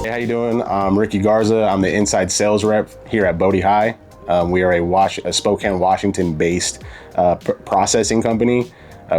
How you doing? I'm Ricky Garza. I'm the inside sales rep here at Bodhi High. We are a Spokane, Washington-based processing company.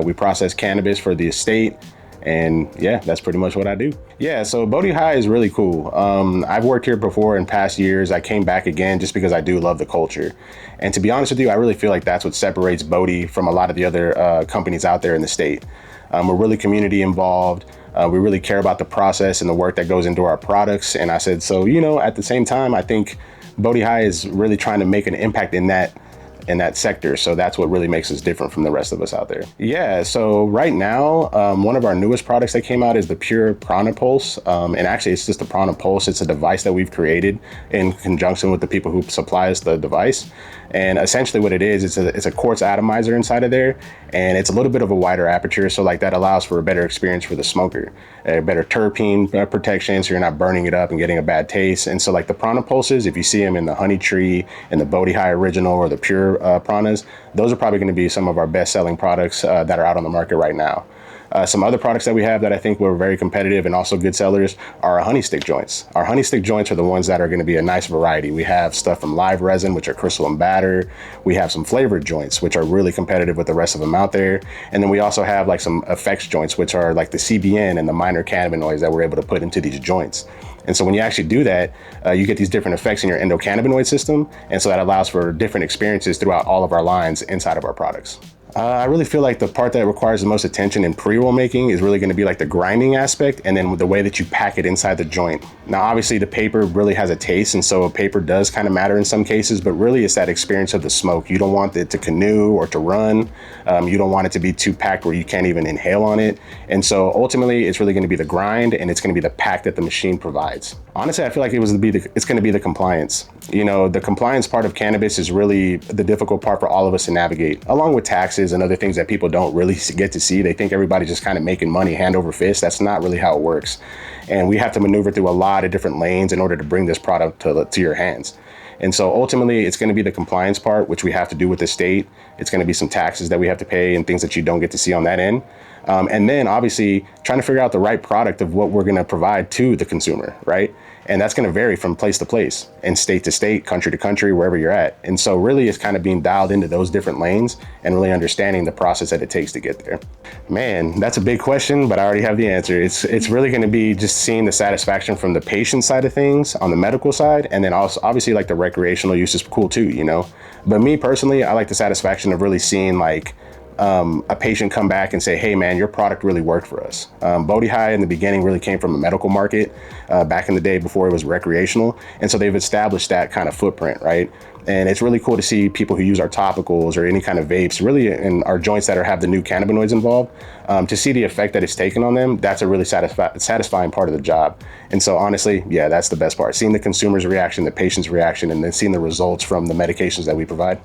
We process cannabis for the estate, and yeah, that's pretty much what I do. Yeah, so Bodhi High is really cool. I've worked here before in past years. I came back again just because I do love the culture. And to be honest with you, I really feel like that's what separates Bodhi from a lot of the other companies out there in the state. We're really community involved. We really care about the process and the work that goes into our products. And I said, so, at the same time, I think Bodhi High is really trying to make an impact in that sector. So that's what really makes us different from the rest of us out there. Yeah, so right now, one of our newest products that came out is the Pure Prana Pulse. And actually, it's just the Prana Pulse. It's a device that we've created in conjunction with the people who supply us the device. And essentially what it is, it's a quartz atomizer inside of there, and it's a little bit of a wider aperture, so like that allows for a better experience for the smoker, a better terpene protection, so you're not burning it up and getting a bad taste. And so like the Prana Pulses, if you see them in the Honey Tree and the Bodhi High Original or the Pure Pranas, those are probably going to be some of our best selling products that are out on the market right now. Some other products that we have that I think were very competitive and also good sellers are our honey stick joints. Our honey stick joints are the ones that are going to be a nice variety. We have stuff from live resin, which are crystal and batter. We have some flavored joints, which are really competitive with the rest of them out there. And then we also have like some effects joints, which are like the CBN and the minor cannabinoids that we're able to put into these joints. And so when you actually do that, you get these different effects in your endocannabinoid system. And so that allows for different experiences throughout all of our lines inside of our products. I really feel like the part that requires the most attention in pre-roll making is really going to be like the grinding aspect, and then the way that you pack it inside the joint. Now, obviously the paper really has a taste, and so paper does kind of matter in some cases, but really it's that experience of the smoke. You don't want it to canoe or to run. You don't want it to be too packed where you can't even inhale on it. And so ultimately it's really going to be the grind, and it's going to be the pack that the machine provides. Honestly, I feel like it's going to be the compliance. The compliance part of cannabis is really the difficult part for all of us to navigate, along with taxes and other things that people don't really get to see. They think everybody's just kind of making money hand over fist. That's not really how it works. And we have to maneuver through a lot of different lanes in order to bring this product to your hands. And so ultimately it's going to be the compliance part, which we have to do with the state. It's going to be some taxes that we have to pay and things that you don't get to see on that end. And then obviously trying to figure out the right product of what we're going to provide to the consumer, right? And that's going to vary from place to place and state to state, country to country, wherever you're at. And so really it's kind of being dialed into those different lanes and really understanding the process that it takes to get there. Man, that's a big question, but I already have the answer. It's really going to be just seeing the satisfaction from the patient side of things on the medical side. And then also obviously like the recreational use is cool too, But me personally, I like the satisfaction of really seeing like a patient come back and say, hey man, your product really worked for us. Bodhi High in the beginning really came from a medical market back in the day before it was recreational. And so they've established that kind of footprint, right? And it's really cool to see people who use our topicals or any kind of vapes, really in our joints that have the new cannabinoids involved, to see the effect that it's taken on them. That's a really satisfying part of the job. And so honestly, yeah, that's the best part. Seeing the consumer's reaction, the patient's reaction, and then seeing the results from the medications that we provide.